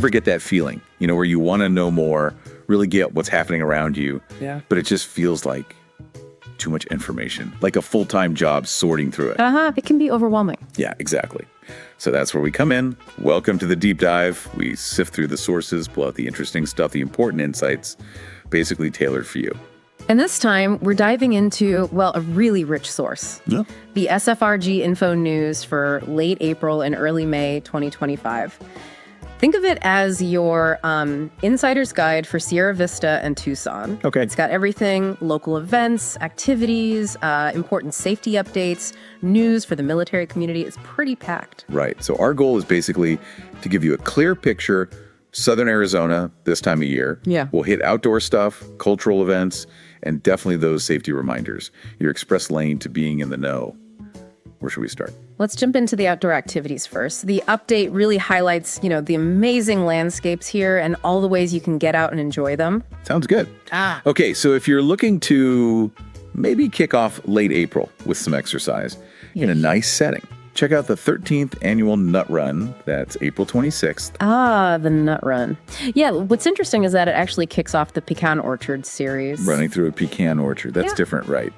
ever get that feeling, where you want to know more, really get what's happening around you, but it just feels like too much information, like a full-time job sorting through it. It can be overwhelming. Yeah, exactly. So that's where we come in. Welcome to the deep dive. We sift through the sources, pull out the interesting stuff, the important insights, basically tailored for you. And this time, we're diving into, a really rich source. Yeah. The SFRG Info News for late April and early May 2025. Think of it as your insider's guide for Sierra Vista and Tucson. Okay. It's got everything, local events, activities, important safety updates, news for the military community. It's pretty packed. Right. So our goal is basically to give you a clear picture, Southern Arizona this time of year. Yeah. We'll hit outdoor stuff, cultural events, and definitely those safety reminders. Your express lane to being in the know. Where should we start? Let's jump into the outdoor activities first. The update really highlights, the amazing landscapes here and all the ways you can get out and enjoy them. Sounds good. Okay, so if you're looking to maybe kick off late April with some exercise in a nice setting, check out the 13th annual Nut Run. That's April 26th. The Nut Run. Yeah, what's interesting is that it actually kicks off the Pecan Orchard series. Running through a pecan orchard. That's different, right?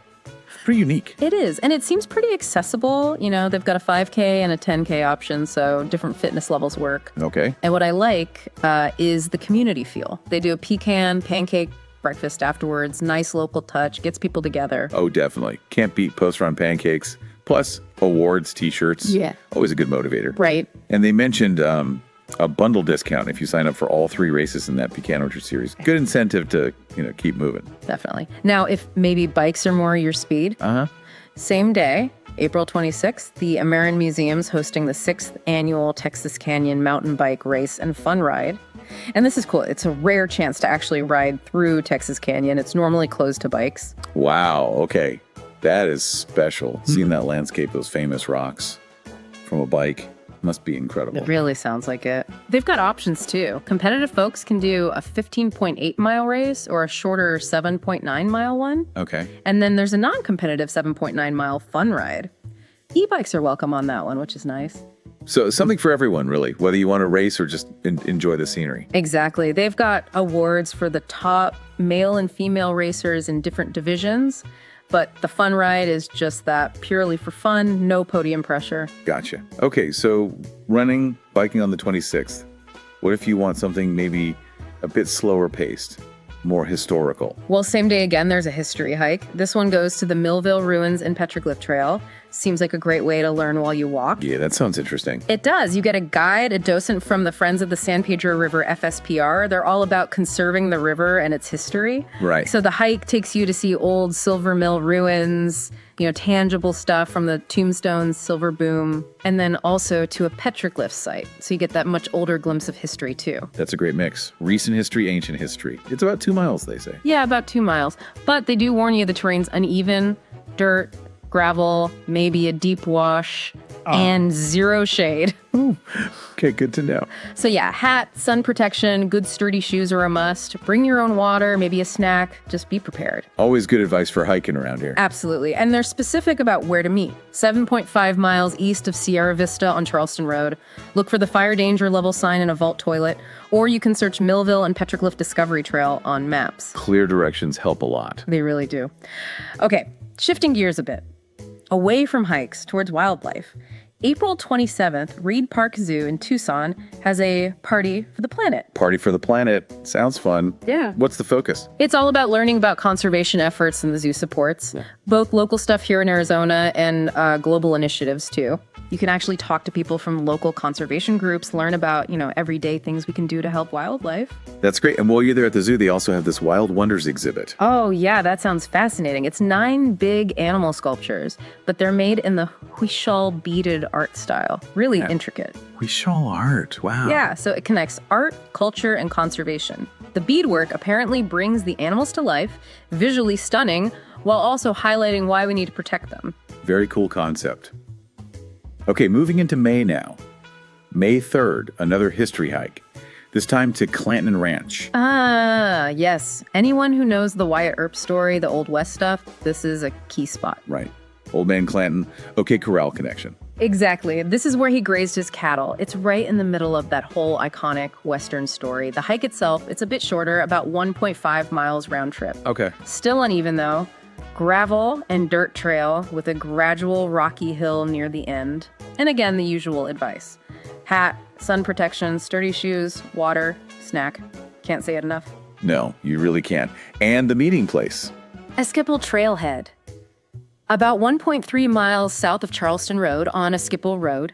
Pretty unique. It is, and it seems pretty accessible. They've got a 5K and a 10K option, so different fitness levels work. Okay. And what I like is the community feel. They do a pecan pancake breakfast afterwards, nice local touch, gets people together. Oh, definitely. Can't beat post-run pancakes. Plus, awards, T-shirts. Yeah. Always a good motivator. Right. And they mentioned a bundle discount if you sign up for all 3 races in that Pecan Orchard series. Good incentive to, keep moving. Definitely. Now, if maybe bikes are more your speed, same day, April 26th, the American Museum's hosting the 6th annual Texas Canyon Mountain Bike Race and Fun Ride. And this is cool. It's a rare chance to actually ride through Texas Canyon. It's normally closed to bikes. Wow. Okay. That is special. Seeing that landscape, those famous rocks from a bike must be incredible. It really sounds like it. They've got options too. Competitive folks can do a 15.8 mile race or a shorter 7.9 mile one. Okay. And then there's a non-competitive 7.9 mile fun ride. E-bikes are welcome on that one, which is nice. So something for everyone, really, whether you want to race or just enjoy the scenery. Exactly. They've got awards for the top male and female racers in different divisions. But the fun ride is just that, purely for fun, no podium pressure. Gotcha. Okay, so running, biking on the 26th. What if you want something maybe a bit slower paced, more historical? Well, same day again, there's a history hike. This one goes to the Millville Ruins and Petroglyph Trail. Seems like a great way to learn while you walk. Yeah, that sounds interesting. It does. You get a guide, a docent from the Friends of the San Pedro River FSPR. They're all about conserving the river and its history. Right. So the hike takes you to see old silver mill ruins, tangible stuff from the tombstones, silver boom, and then also to a petroglyph site. So you get that much older glimpse of history too. That's a great mix. Recent history, ancient history. It's about 2 miles, they say. Yeah, about 2 miles. But they do warn you the terrain's uneven, dirt, gravel, maybe a deep wash, and zero shade. Ooh. Okay, good to know. So yeah, hat, sun protection, good sturdy shoes are a must. Bring your own water, maybe a snack. Just be prepared. Always good advice for hiking around here. Absolutely. And they're specific about where to meet. 7.5 miles east of Sierra Vista on Charleston Road. Look for the fire danger level sign in a vault toilet, or you can search Millville and Petroglyph Discovery Trail on maps. Clear directions help a lot. They really do. Okay, shifting gears a bit. Away from hikes towards wildlife. April 27th, Reed Park Zoo in Tucson has a Party for the Planet. Party for the Planet. Sounds fun. Yeah. What's the focus? It's all about learning about conservation efforts and the zoo supports, both local stuff here in Arizona and global initiatives too. You can actually talk to people from local conservation groups, learn about, everyday things we can do to help wildlife. That's great. And while you're there at the zoo, they also have this Wild Wonders exhibit. Oh, yeah, that sounds fascinating. It's 9 big animal sculptures, but they're made in the Huichol beaded art style. Really intricate. Huichol art. Wow. Yeah, so it connects art, culture, and conservation. The beadwork apparently brings the animals to life, visually stunning, while also highlighting why we need to protect them. Very cool concept. Okay, moving into May now. May 3rd, another history hike. This time to Clanton Ranch. Ah, yes. Anyone who knows the Wyatt Earp story, the Old West stuff, this is a key spot. Right. Old Man Clanton, OK Corral connection. Exactly. This is where he grazed his cattle. It's right in the middle of that whole iconic Western story. The hike itself, it's a bit shorter, about 1.5 miles round trip. Okay. Still uneven, though. Gravel and dirt trail with a gradual rocky hill near the end. And again, the usual advice. Hat, sun protection, sturdy shoes, water, snack. Can't say it enough. No, you really can't. And the meeting place. Esquipal Trailhead. About 1.3 miles south of Charleston Road on Esquipal Road.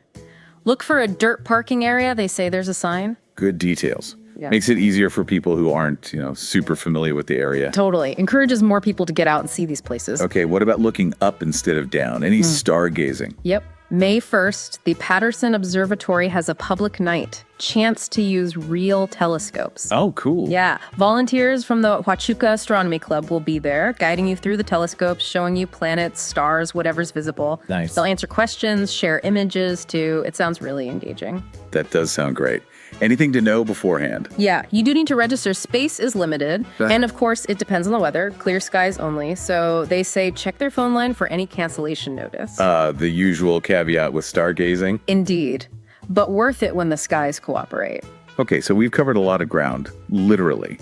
Look for a dirt parking area. They say there's a sign. Good details. Yeah. Makes it easier for people who aren't, super familiar with the area. Totally. Encourages more people to get out and see these places. Okay, what about looking up instead of down? Any stargazing? Yep. May 1st, the Patterson Observatory has a public night. Chance to use real telescopes. Oh, cool. Yeah. Volunteers from the Huachuca Astronomy Club will be there, guiding you through the telescopes, showing you planets, stars, whatever's visible. Nice. They'll answer questions, share images, too. It sounds really engaging. That does sound great. Anything to know beforehand? Yeah, you do need to register. Space is limited. And of course, it depends on the weather. Clear skies only. So they say check their phone line for any cancellation notice. The usual caveat with stargazing. Indeed. But worth it when the skies cooperate. Okay, so we've covered a lot of ground, literally.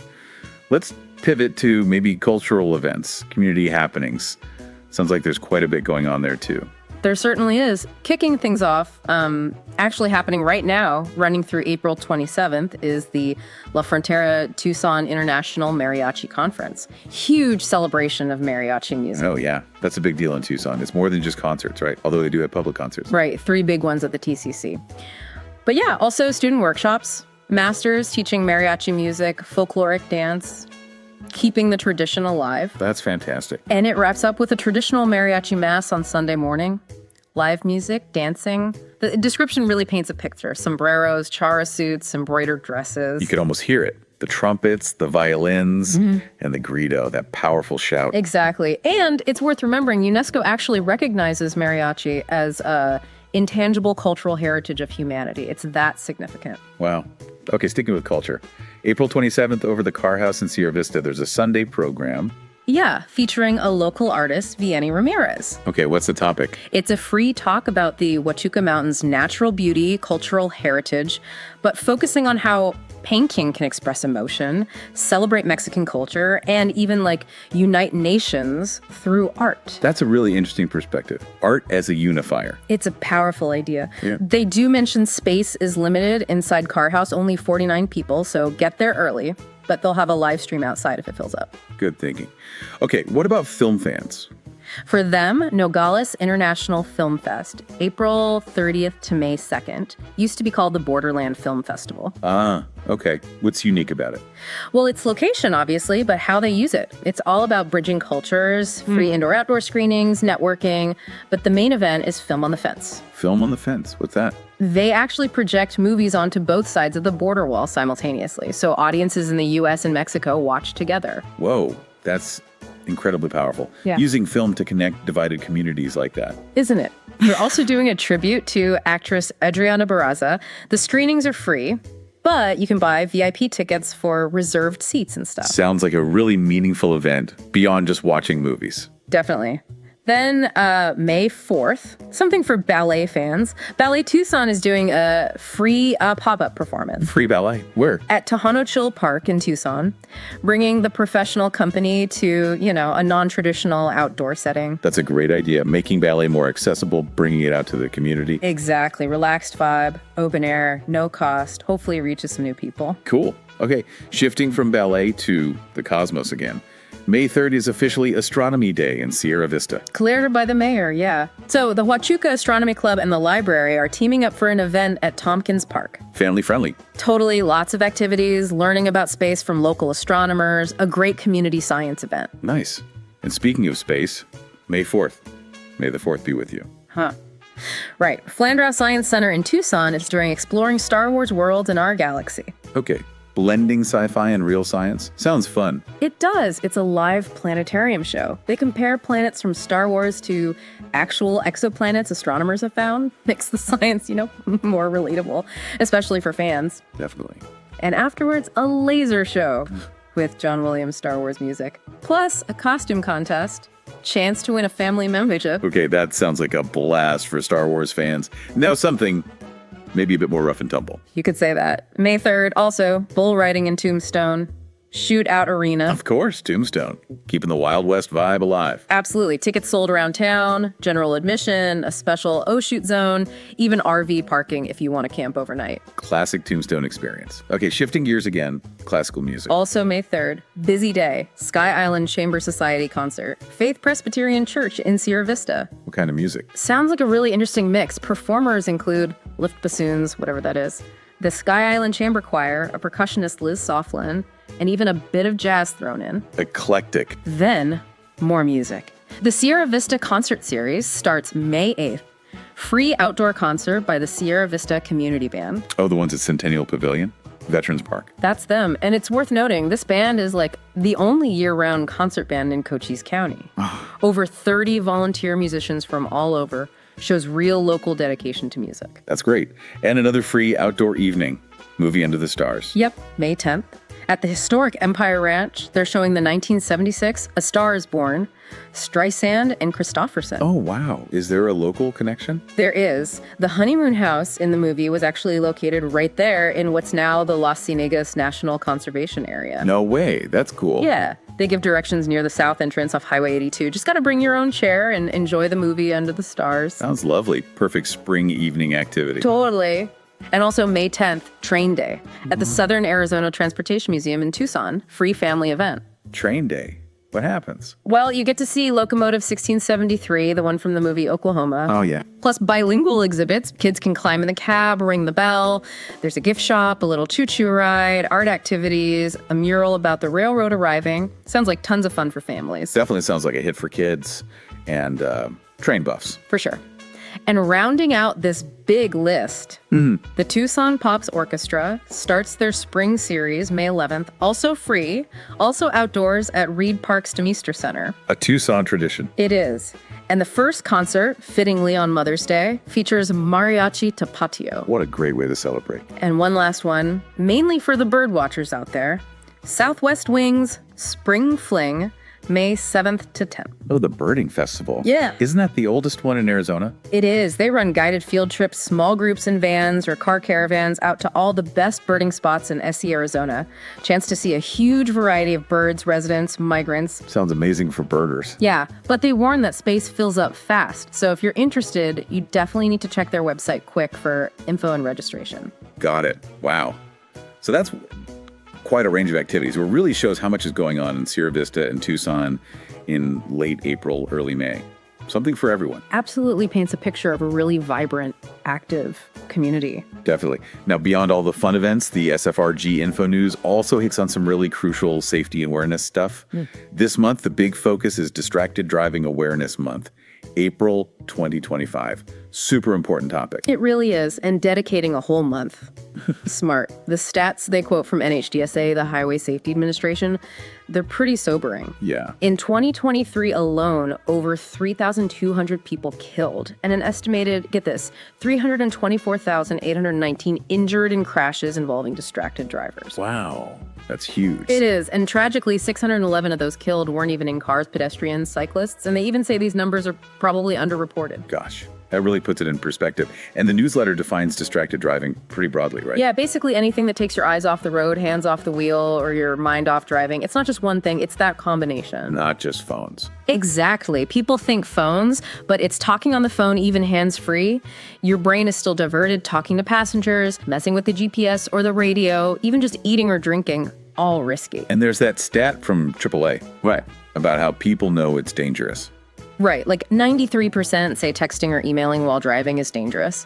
Let's pivot to maybe cultural events, community happenings. Sounds like there's quite a bit going on there, too. There certainly is. Kicking things off, actually happening right now, running through April 27th, is the La Frontera Tucson International Mariachi Conference. Huge celebration of mariachi music. Oh, yeah. That's a big deal in Tucson. It's more than just concerts, right? Although they do have public concerts. Right, 3 big ones at the TCC. But yeah, also student workshops, masters teaching mariachi music, folkloric dance, keeping the tradition alive. That's fantastic. And it wraps up with a traditional mariachi mass on Sunday morning. Live music, dancing. The description really paints a picture. Sombreros, chara suits, embroidered dresses. You could almost hear it. The trumpets, the violins, and the grito, that powerful shout. Exactly. And it's worth remembering, UNESCO actually recognizes mariachi as a intangible cultural heritage of humanity. It's that significant. Wow. Okay, sticking with culture. April 27th over the Car House in Sierra Vista, there's a Sunday program. Yeah, featuring a local artist, Vianney Ramirez. Okay, what's the topic? It's a free talk about the Huachuca Mountains' natural beauty, cultural heritage, but focusing on how painting can express emotion, celebrate Mexican culture, and even unite nations through art. That's a really interesting perspective. Art as a unifier. It's a powerful idea. Yeah. They do mention space is limited inside Car House, only 49 people, so get there early. But they'll have a live stream outside if it fills up. Good thinking. Okay, what about film fans? For them, Nogales International Film Fest, April 30th to May 2nd, used to be called the Borderland Film Festival. Ah, okay. What's unique about it? Well, its location, obviously, but how they use it. It's all about bridging cultures, free indoor-outdoor screenings, networking, but the main event is Film on the Fence. Film on the Fence. What's that? They actually project movies onto both sides of the border wall simultaneously, so audiences in the U.S. and Mexico watch together. Whoa, that's incredibly powerful. Yeah. Using film to connect divided communities like that. Isn't it? They're also doing a tribute to actress Adriana Barraza. The screenings are free, but you can buy VIP tickets for reserved seats and stuff. Sounds like a really meaningful event beyond just watching movies. Definitely. Then May 4th, something for ballet fans. Ballet Tucson is doing a free pop-up performance. Free ballet? Where? At Tejano Chill Park in Tucson, bringing the professional company to, a non-traditional outdoor setting. That's a great idea. Making ballet more accessible, bringing it out to the community. Exactly. Relaxed vibe, open air, no cost. Hopefully it reaches some new people. Cool. Okay, shifting from ballet to the cosmos again. May 3rd is officially Astronomy Day in Sierra Vista. Cleared by the mayor, yeah. So the Huachuca Astronomy Club and the library are teaming up for an event at Tompkins Park. Family friendly. Totally, lots of activities, learning about space from local astronomers, a great community science event. Nice. And speaking of space, May 4th. May the 4th be with you. Huh. Right. Flandreau Science Center in Tucson is doing Exploring Star Wars Worlds in Our Galaxy. Okay. Blending sci-fi and real science? Sounds fun. It does. It's a live planetarium show. They compare planets from Star Wars to actual exoplanets astronomers have found. Makes the science, more relatable, especially for fans. Definitely. And afterwards, a laser show. with John Williams' Star Wars music. Plus, a costume contest, chance to win a family membership. Okay, that sounds like a blast for Star Wars fans. Now something maybe a bit more rough and tumble. You could say that. May 3rd, also, bull riding in Tombstone. Shootout Arena. Of course, Tombstone. Keeping the Wild West vibe alive. Absolutely. Tickets sold around town, general admission, a special shoot zone, even RV parking if you want to camp overnight. Classic Tombstone experience. Okay, shifting gears again, classical music. Also May 3rd, busy day, Sky Island Chamber Society concert, Faith Presbyterian Church in Sierra Vista. What kind of music? Sounds like a really interesting mix. Performers include lift bassoons, whatever that is, the Sky Island Chamber Choir, a percussionist Liz Soflin, and even a bit of jazz thrown in. Eclectic. Then, more music. The Sierra Vista Concert Series starts May 8th. Free outdoor concert by the Sierra Vista Community Band. Oh, the ones at Centennial Pavilion? Veterans Park. That's them. And it's worth noting, this band is like the only year-round concert band in Cochise County. Over 30 volunteer musicians from all over. Shows real local dedication to music. That's great. And another free outdoor evening. Movie Under the Stars. Yep, May 10th. At the historic Empire Ranch, they're showing the 1976 A Star is Born, Streisand and Christofferson. Oh, wow. Is there a local connection? There is. The honeymoon house in the movie was actually located right there in what's now the Las Ciénegas National Conservation Area. No way. That's cool. Yeah. They give directions near the south entrance off Highway 82. Just got to bring your own chair and enjoy the movie under the stars. Sounds lovely. Perfect spring evening activity. Totally. And also May 10th, Train Day at the Southern Arizona Transportation Museum in Tucson. Free family event. Train Day. What happens? Well, you get to see Locomotive 1673, the one from the movie Oklahoma. Oh, yeah. Plus bilingual exhibits. Kids can climb in the cab, ring the bell. There's a gift shop, a little choo-choo ride, art activities, a mural about the railroad arriving. Sounds like tons of fun for families. Definitely sounds like a hit for kids and train buffs. For sure. And rounding out this big list, the Tucson Pops Orchestra starts their spring series May 11th, also free, also outdoors at Reed Park's Demeester Center. A Tucson tradition. It is. And the first concert, fittingly on Mother's Day, features Mariachi Tapatio. What a great way to celebrate. And one last one, mainly for the bird watchers out there, Southwest Wings Spring Fling, May 7th to 10th. Oh, the birding festival. Yeah. Isn't that the oldest one in Arizona? It is. They run guided field trips, small groups in vans or car caravans out to all the best birding spots in SC, Arizona. Chance to see a huge variety of birds, residents, migrants. Sounds amazing for birders. Yeah, but they warn that space fills up fast. So if you're interested, you definitely need to check their website quick for info and registration. Got it. Wow. So that's quite a range of activities. It really shows how much is going on in Sierra Vista and Tucson in late April, early May. Something for everyone. Absolutely paints a picture of a really vibrant, active community. Definitely. Now, beyond all the fun events, the SFRG Info News also hits on some really crucial safety and awareness stuff. This month, the big focus is Distracted Driving Awareness Month, April 2025. Super important topic. It really is, and dedicating a whole month. Smart. The stats they quote from NHTSA, the Highway Safety Administration, they're pretty sobering. Yeah. In 2023 alone, over 3,200 people killed, and an estimated, get this, 324,819 injured in crashes involving distracted drivers. Wow. That's huge. It is, and tragically, 611 of those killed weren't even in cars, pedestrians, cyclists, and they even say these numbers are probably underreported. Gosh, that really puts it in perspective. And the newsletter defines distracted driving pretty broadly, right? Yeah, basically anything that takes your eyes off the road, hands off the wheel, or your mind off driving. It's not just one thing, it's that combination. Not just phones. Exactly. People think phones, but it's talking on the phone, even hands-free. Your brain is still diverted, talking to passengers, messing with the GPS or the radio, even just eating or drinking, all risky. And there's that stat from AAA. Right. About how people know it's dangerous. Right, like 93% say texting or emailing while driving is dangerous.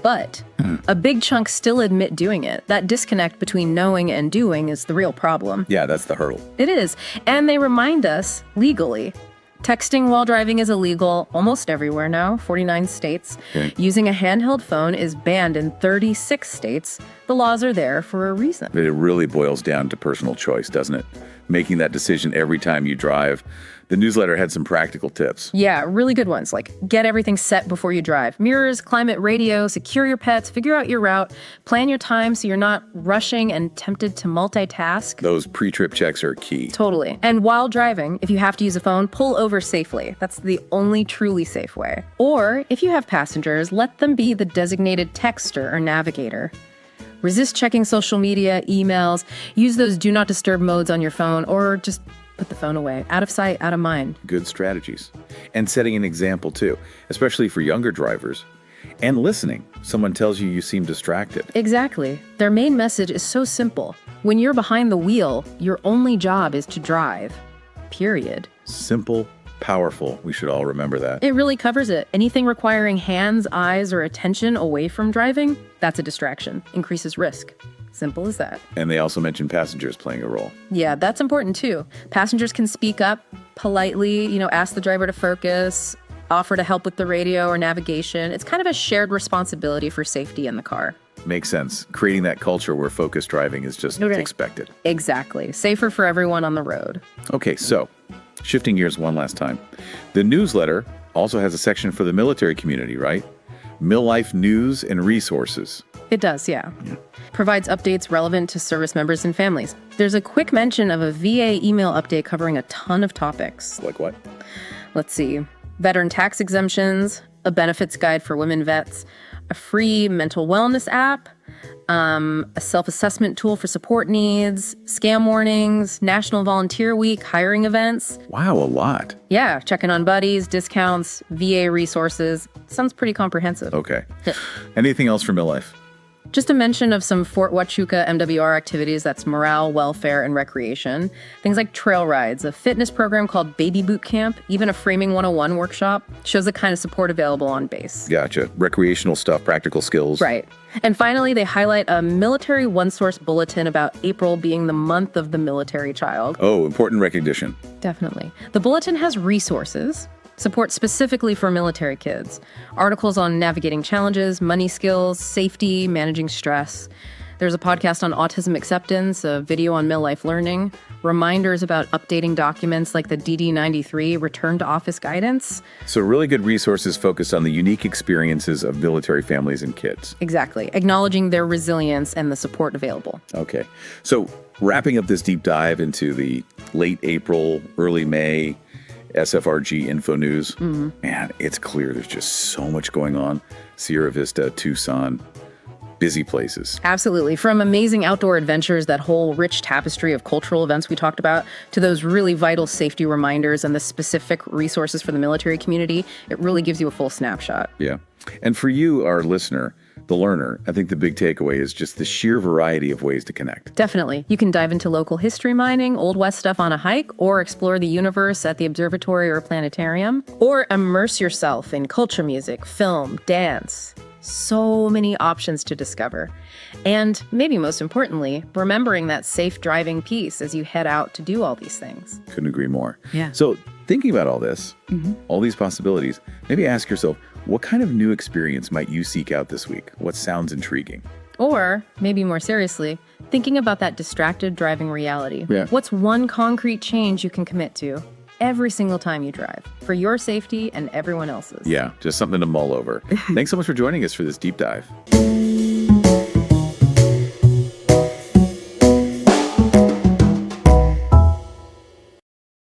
But a big chunk still admit doing it. That disconnect between knowing and doing is the real problem. Yeah, that's the hurdle. It is. And they remind us, legally, texting while driving is illegal almost everywhere now, 49 states. Okay. Using a handheld phone is banned in 36 states. The laws are there for a reason. But it really boils down to personal choice, doesn't it? Making that decision every time you drive. The newsletter had some practical tips. Yeah, really good ones, like get everything set before you drive. Mirrors, climate radio, secure your pets, figure out your route, plan your time so you're not rushing and tempted to multitask. Those pre-trip checks are key. Totally. And while driving, if you have to use a phone, pull over safely. That's the only truly safe way. Or if you have passengers, let them be the designated texter or navigator. Resist checking social media, emails, use those do not disturb modes on your phone, or just put the phone away. Out of sight, out of mind. Good strategies. And setting an example too, especially for younger drivers. And listening. Someone tells you seem distracted. Exactly. Their main message is so simple. When you're behind the wheel, your only job is to drive. Period. Simple, powerful. We should all remember that. It really covers it. Anything requiring hands, eyes, or attention away from driving, that's a distraction. Increases risk. Simple as that. And they also mentioned passengers playing a role. Yeah, that's important too. Passengers can speak up politely, ask the driver to focus, offer to help with the radio or navigation. It's kind of a shared responsibility for safety in the car. Makes sense. Creating that culture where focused driving is just expected. Exactly. Safer for everyone on the road. Okay, so shifting gears one last time. The newsletter also has a section for the military community, right? Mill life news and resources. It does, yeah. Provides updates relevant to service members and families. There's a quick mention of a VA email update covering a ton of topics. Like what? Let's see. Veteran tax exemptions, a benefits guide for women vets, a free mental wellness app, a self-assessment tool for support needs, scam warnings, National Volunteer Week, hiring events. Wow, a lot. Yeah, checking on buddies, discounts, VA resources. Sounds pretty comprehensive. Okay. Anything else for Mill Life? Just a mention of some Fort Huachuca MWR activities, that's morale, welfare, and recreation. Things like trail rides, a fitness program called Baby Boot Camp, even a Framing 101 workshop. Shows the kind of support available on base. Gotcha. Recreational stuff, practical skills. Right. And finally, they highlight a military one-source bulletin about April being the month of the military child. Oh, important recognition. Definitely. The bulletin has resources, support specifically for military kids, articles on navigating challenges, money skills, safety, managing stress. There's a podcast on autism acceptance, a video on mill life learning, reminders about updating documents like the DD-93 return to office guidance. So really good resources focused on the unique experiences of military families and kids. Exactly. Acknowledging their resilience and the support available. Okay. So wrapping up this deep dive into the late April, early May SFRG info news. Man, it's clear there's just so much going on. Sierra Vista, Tucson, busy places. Absolutely. From amazing outdoor adventures, that whole rich tapestry of cultural events we talked about, to those really vital safety reminders and the specific resources for the military community, it really gives you a full snapshot. Yeah. And for you, our listener, the learner, I think the big takeaway is just the sheer variety of ways to connect. Definitely. You can dive into local history mining, Old West stuff on a hike, or explore the universe at the observatory or planetarium, or immerse yourself in culture, music, film, dance. So many options to discover. And maybe most importantly, remembering that safe driving piece as you head out to do all these things. Couldn't agree more. Yeah. So thinking about all this, all these possibilities, maybe ask yourself, what kind of new experience might you seek out this week? What sounds intriguing? Or, maybe more seriously, thinking about that distracted driving reality. Yeah. What's one concrete change you can commit to every single time you drive for your safety and everyone else's? Yeah, just something to mull over. Thanks so much for joining us for this deep dive.